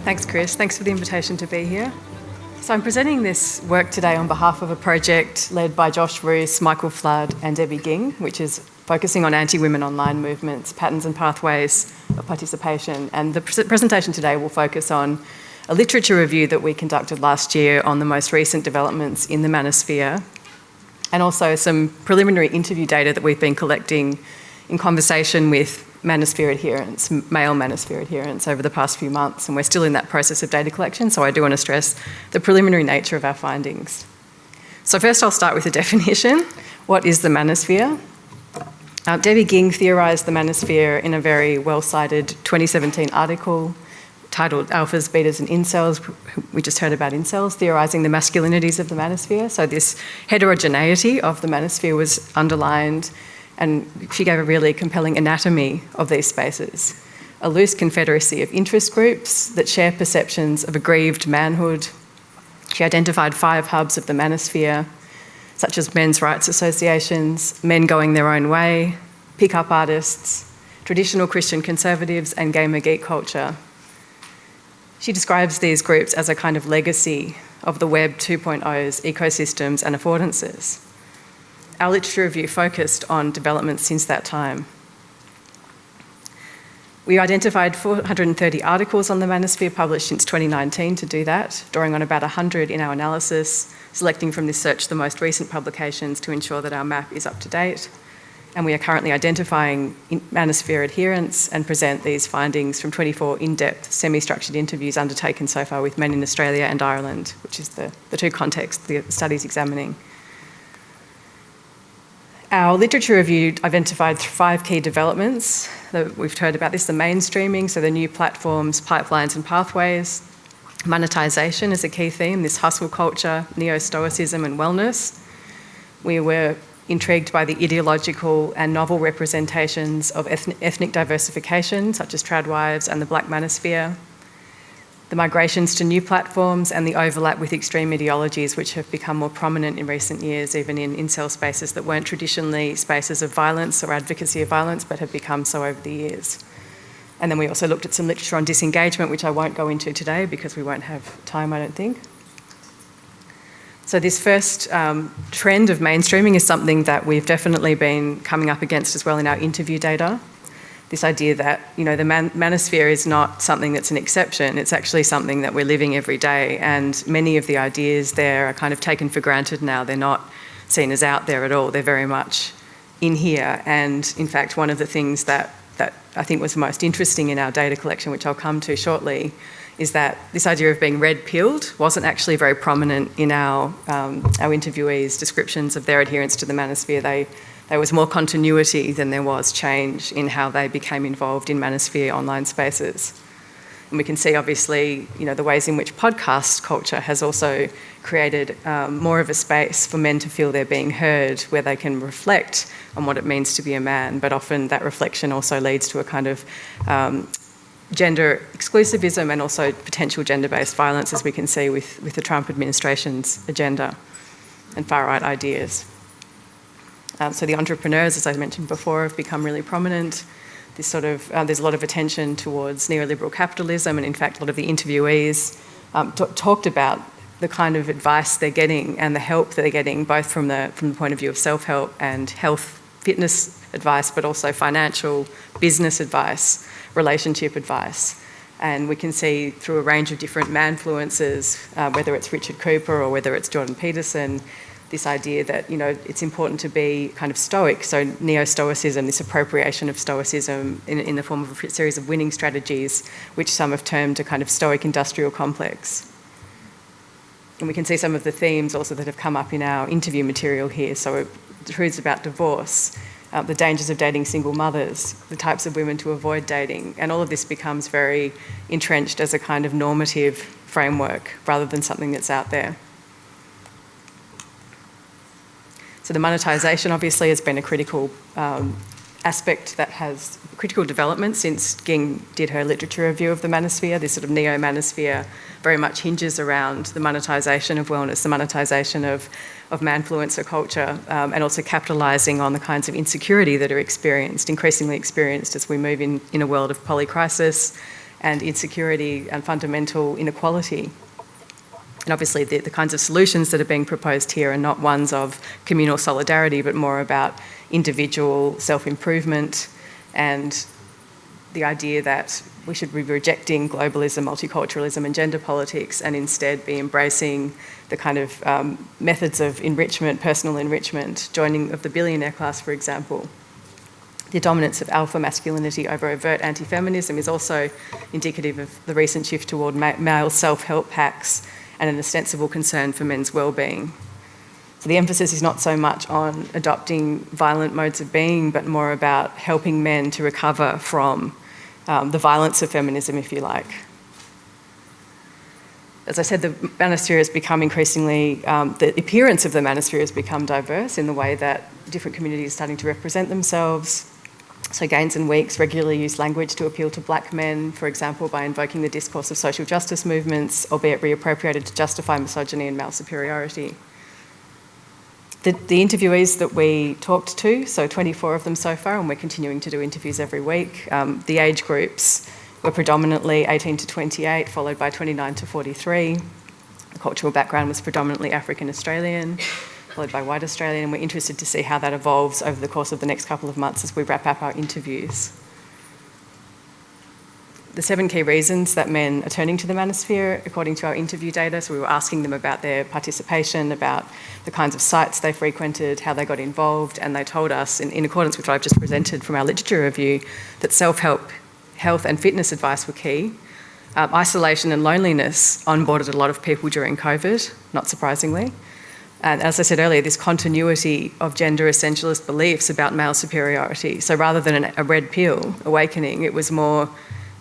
Thanks, Chris. Thanks for the invitation to be here. So I'm presenting this work today on behalf of a project led by Josh Roos, Michael Flood and Debbie Ging, which is focusing on anti-women online movements, patterns and pathways of participation. And the presentation today will focus on a literature review that we conducted last year on the most recent developments in the Manosphere, and also some preliminary interview data that we've been collecting in conversation with Manosphere adherents, male Manosphere adherents over the past few months, and we're still in that process of data collection, so I do want to stress the preliminary nature of our findings. So first I'll start with a definition. What is the Manosphere? Debbie Ging theorised the Manosphere in a very well-cited 2017 article titled Alphas, Betas and Incels. We just heard about incels, theorising the masculinities of the Manosphere. So this heterogeneity of the Manosphere was underlined, and she gave a really compelling anatomy of these spaces. A loose confederacy of interest groups that share perceptions of aggrieved manhood. She identified 5 hubs of the Manosphere, such as men's rights associations, men going their own way, pick-up artists, traditional Christian conservatives, and gamer geek culture. She describes these groups as a kind of legacy of the Web 2.0's ecosystems and affordances. Our literature review focused on developments since that time. We identified 430 articles on the Manosphere published since 2019 to do that, drawing on about 100 in our analysis, selecting from this search the most recent publications to ensure that our map is up to date. And we are currently identifying Manosphere adherents and present these findings from 24 in-depth, semi-structured interviews undertaken so far with men in Australia and Ireland, which is the two contexts the study's examining. Our literature review identified 5 key developments that we've heard about this: the mainstreaming, so the new platforms, pipelines and pathways. Monetisation is a key theme, this hustle culture, neo-stoicism and wellness. We were intrigued by the ideological and novel representations of ethnic diversification, such as trad wives and the Black Manosphere. The migrations to new platforms and the overlap with extreme ideologies which have become more prominent in recent years, even in incel spaces that weren't traditionally spaces of violence or advocacy of violence, but have become so over the years. And then we also looked at some literature on disengagement, which I won't go into today because we won't have time, I don't think. So this first trend of mainstreaming is something that we've definitely been coming up against as well in our interview data. This idea that, the Manosphere is not something that's an exception, it's actually something that we're living every day, and many of the ideas there are kind of taken for granted now. They're not seen as out there at all, they're very much in here. And in fact, one of the things that I think was most interesting in our data collection, which I'll come to shortly, is that this idea of being red-pilled wasn't actually very prominent in our interviewees' descriptions of their adherence to the Manosphere. There was more continuity than there was change in how they became involved in Manosphere online spaces. And we can see, obviously, the ways in which podcast culture has also created more of a space for men to feel they're being heard, where they can reflect on what it means to be a man, but often that reflection also leads to a kind of gender exclusivism and also potential gender-based violence, as we can see with the Trump administration's agenda and far-right ideas. So the entrepreneurs, as I mentioned before, have become really prominent. There's a lot of attention towards neoliberal capitalism, and in fact, a lot of the interviewees talked about the kind of advice they're getting and the help that they're getting, both from the point of view of self-help and health, fitness advice, but also financial, business advice, relationship advice. And we can see through a range of different manfluences, whether it's Richard Cooper or whether it's Jordan Peterson, this idea that, it's important to be kind of stoic. So neo-stoicism, this appropriation of stoicism in the form of a series of winning strategies, which some have termed a kind of stoic industrial complex. And we can see some of the themes also that have come up in our interview material here. So truths about divorce, the dangers of dating single mothers, the types of women to avoid dating, and all of this becomes very entrenched as a kind of normative framework rather than something that's out there. So the monetisation obviously has been a critical aspect that has critical development since Ging did her literature review of the Manosphere. This sort of neo-Manosphere very much hinges around the monetisation of wellness, the monetisation of manfluencer culture, and also capitalising on the kinds of insecurity that are increasingly experienced as we move in a world of polycrisis and insecurity and fundamental inequality. And obviously the kinds of solutions that are being proposed here are not ones of communal solidarity, but more about individual self-improvement and the idea that we should be rejecting globalism, multiculturalism and gender politics and instead be embracing the kind of methods of enrichment, personal enrichment, joining of the billionaire class, for example. The dominance of alpha masculinity over overt anti-feminism is also indicative of the recent shift toward male self-help hacks and an ostensible concern for men's well-being. So the emphasis is not so much on adopting violent modes of being, but more about helping men to recover from the violence of feminism, if you like. As I said, the manosphere has become increasingly, the appearance of the manosphere has become diverse in the way that different communities are starting to represent themselves. So Gaines and Weeks regularly use language to appeal to black men, for example, by invoking the discourse of social justice movements, albeit reappropriated to justify misogyny and male superiority. The interviewees that we talked to, so 24 of them so far, and we're continuing to do interviews every week, the age groups were predominantly 18 to 28, followed by 29 to 43. The cultural background was predominantly African Australian, followed by white Australian, and we're interested to see how that evolves over the course of the next couple of months as we wrap up our interviews. The 7 key reasons that men are turning to the manosphere, according to our interview data, so we were asking them about their participation, about the kinds of sites they frequented, how they got involved, and they told us, in accordance with what I've just presented from our literature review, that self-help, health and fitness advice were key. Isolation and loneliness onboarded a lot of people during COVID, not surprisingly. And as I said earlier, this continuity of gender essentialist beliefs about male superiority. So rather than a red pill awakening, it was more,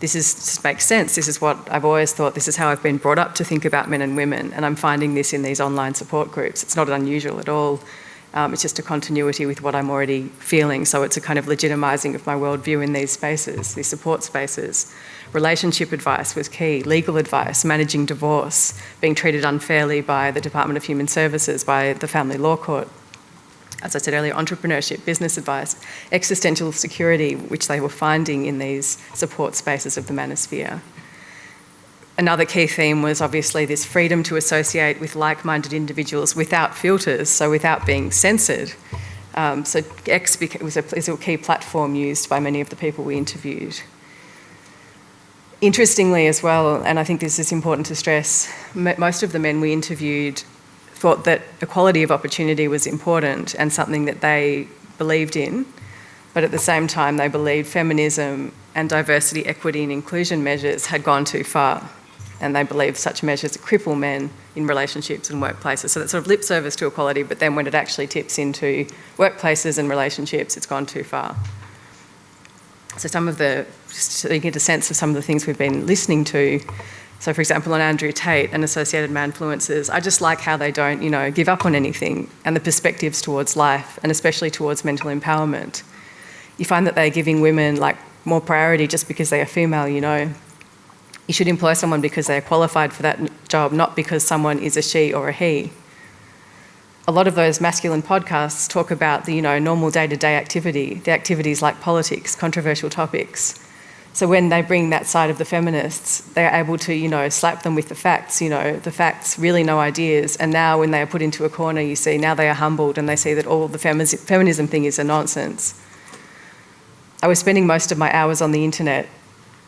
this makes sense, this is what I've always thought, this is how I've been brought up to think about men and women, and I'm finding this in these online support groups. It's not unusual at all. It's just a continuity with what I'm already feeling. So it's a kind of legitimising of my worldview in these spaces, these support spaces. Relationship advice was key, legal advice, managing divorce, being treated unfairly by the Department of Human Services, by the Family Law Court. As I said earlier, entrepreneurship, business advice, existential security, which they were finding in these support spaces of the manosphere. Another key theme was obviously this freedom to associate with like-minded individuals without filters, so without being censored. So X is a key platform used by many of the people we interviewed. Interestingly as well, and I think this is important to stress, most of the men we interviewed thought that equality of opportunity was important and something that they believed in, but at the same time they believed feminism and diversity, equity and inclusion measures had gone too far, and they believed such measures cripple men in relationships and workplaces. So that's sort of lip service to equality, but then when it actually tips into workplaces and relationships, it's gone too far. So just so you get a sense of some of the things we've been listening to. So for example, on Andrew Tate and associated manfluences, I just like how they don't, give up on anything, and the perspectives towards life, and especially towards mental empowerment. You find that they're giving women more priority just because they are female, You should employ someone because they are qualified for that job, not because someone is a she or a he. A lot of those masculine podcasts talk about the, normal day-to-day activity, the activities like politics, controversial topics. So when they bring that side of the feminists, they're able to, slap them with the facts, the facts, really no ideas. And now when they are put into a corner, you see, now they are humbled and they see that all the feminism thing is a nonsense. I was spending most of my hours on the internet,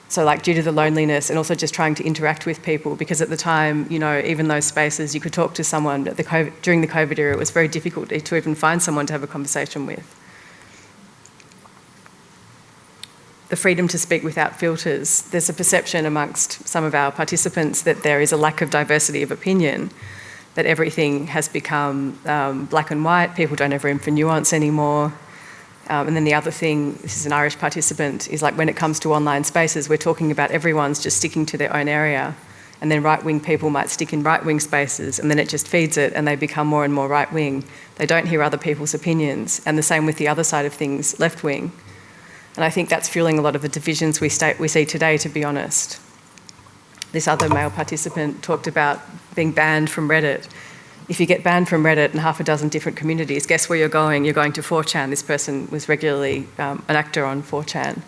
so due to the loneliness and also just trying to interact with people, because at the time, even those spaces, you could talk to someone. During the COVID era, it was very difficult to even find someone to have a conversation with. The freedom to speak without filters. There's a perception amongst some of our participants that there is a lack of diversity of opinion, that everything has become black and white, people don't have room for nuance anymore. And then the other thing, this is an Irish participant, is when it comes to online spaces, we're talking about everyone's just sticking to their own area, and then right-wing people might stick in right-wing spaces, and then it just feeds it and they become more and more right-wing. They don't hear other people's opinions, and the same with the other side of things, left-wing. And I think that's fueling a lot of the divisions we see today, to be honest. This other male participant talked about being banned from Reddit. If you get banned from Reddit and half a dozen different communities, guess where you're going? You're going to 4chan. This person was regularly an actor on 4chan.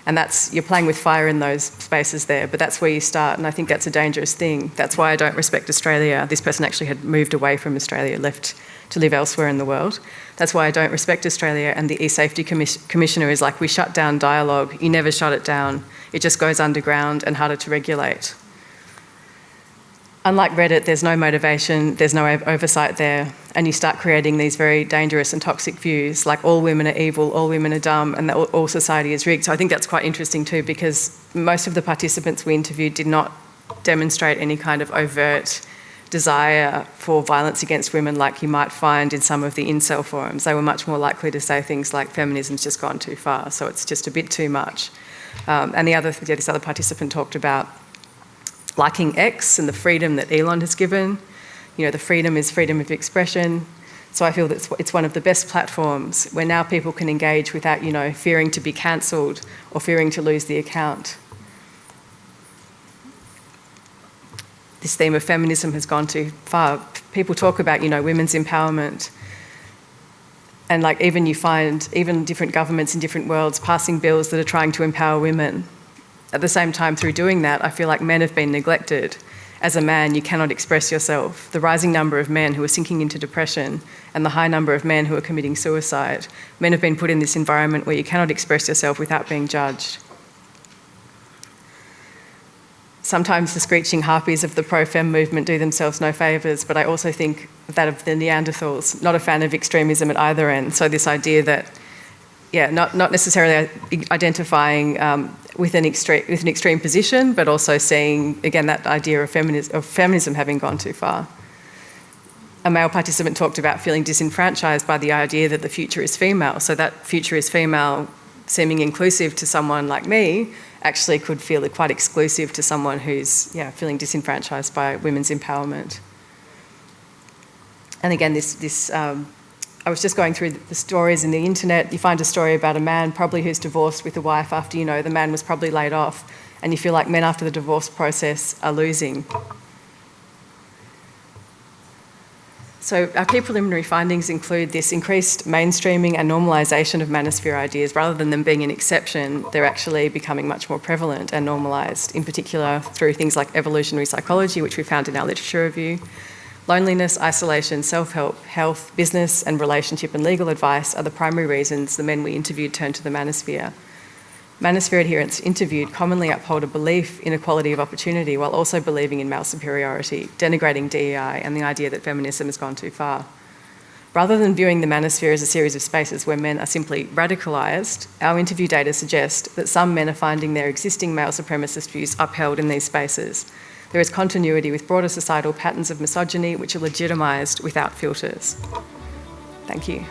And you're playing with fire in those spaces there, but that's where you start, and I think that's a dangerous thing. That's why I don't respect Australia. This person actually had moved away from Australia, left to live elsewhere in the world. That's why I don't respect Australia, and the E-Safety Commissioner is like, we shut down dialogue, you never shut it down. It just goes underground and harder to regulate. Unlike Reddit, there's no motivation, there's no oversight there, and you start creating these very dangerous and toxic views, like all women are evil, all women are dumb, and that all society is rigged. So I think that's quite interesting too, because most of the participants we interviewed did not demonstrate any kind of overt desire for violence against women like you might find in some of the incel forums. They were much more likely to say things like feminism's just gone too far, so it's just a bit too much. And this other participant talked about liking X and the freedom that Elon has given. The freedom is freedom of expression. So I feel that it's one of the best platforms where now people can engage without, fearing to be cancelled or fearing to lose the account. This theme of feminism has gone too far. People talk about, women's empowerment. And you find even different governments in different worlds passing bills that are trying to empower women. At the same time, through doing that, I feel like men have been neglected. As a man, you cannot express yourself. The rising number of men who are sinking into depression and the high number of men who are committing suicide. Men have been put in this environment where you cannot express yourself without being judged. Sometimes the screeching harpies of the pro-fem movement do themselves no favours, but I also think that of the Neanderthals, not a fan of extremism at either end. So this idea that, not necessarily identifying with an extreme position, but also seeing, again, that idea of feminism having gone too far. A male participant talked about feeling disenfranchised by the idea that the future is female. So that future is female seeming inclusive to someone like me actually could feel quite exclusive to someone who's feeling disenfranchised by women's empowerment. And again, I was just going through the stories in the internet. You find a story about a man probably who's divorced with a wife after, the man was probably laid off, and you feel like men after the divorce process are losing. So our key preliminary findings include this increased mainstreaming and normalisation of manosphere ideas. Rather than them being an exception, they're actually becoming much more prevalent and normalised, in particular through things like evolutionary psychology, which we found in our literature review. Loneliness, isolation, self-help, health, business and relationship and legal advice are the primary reasons the men we interviewed turned to the manosphere. Manosphere adherents interviewed commonly uphold a belief in equality of opportunity while also believing in male superiority, denigrating DEI and the idea that feminism has gone too far. Rather than viewing the manosphere as a series of spaces where men are simply radicalised, our interview data suggest that some men are finding their existing male supremacist views upheld in these spaces. There is continuity with broader societal patterns of misogyny which are legitimised without filters. Thank you.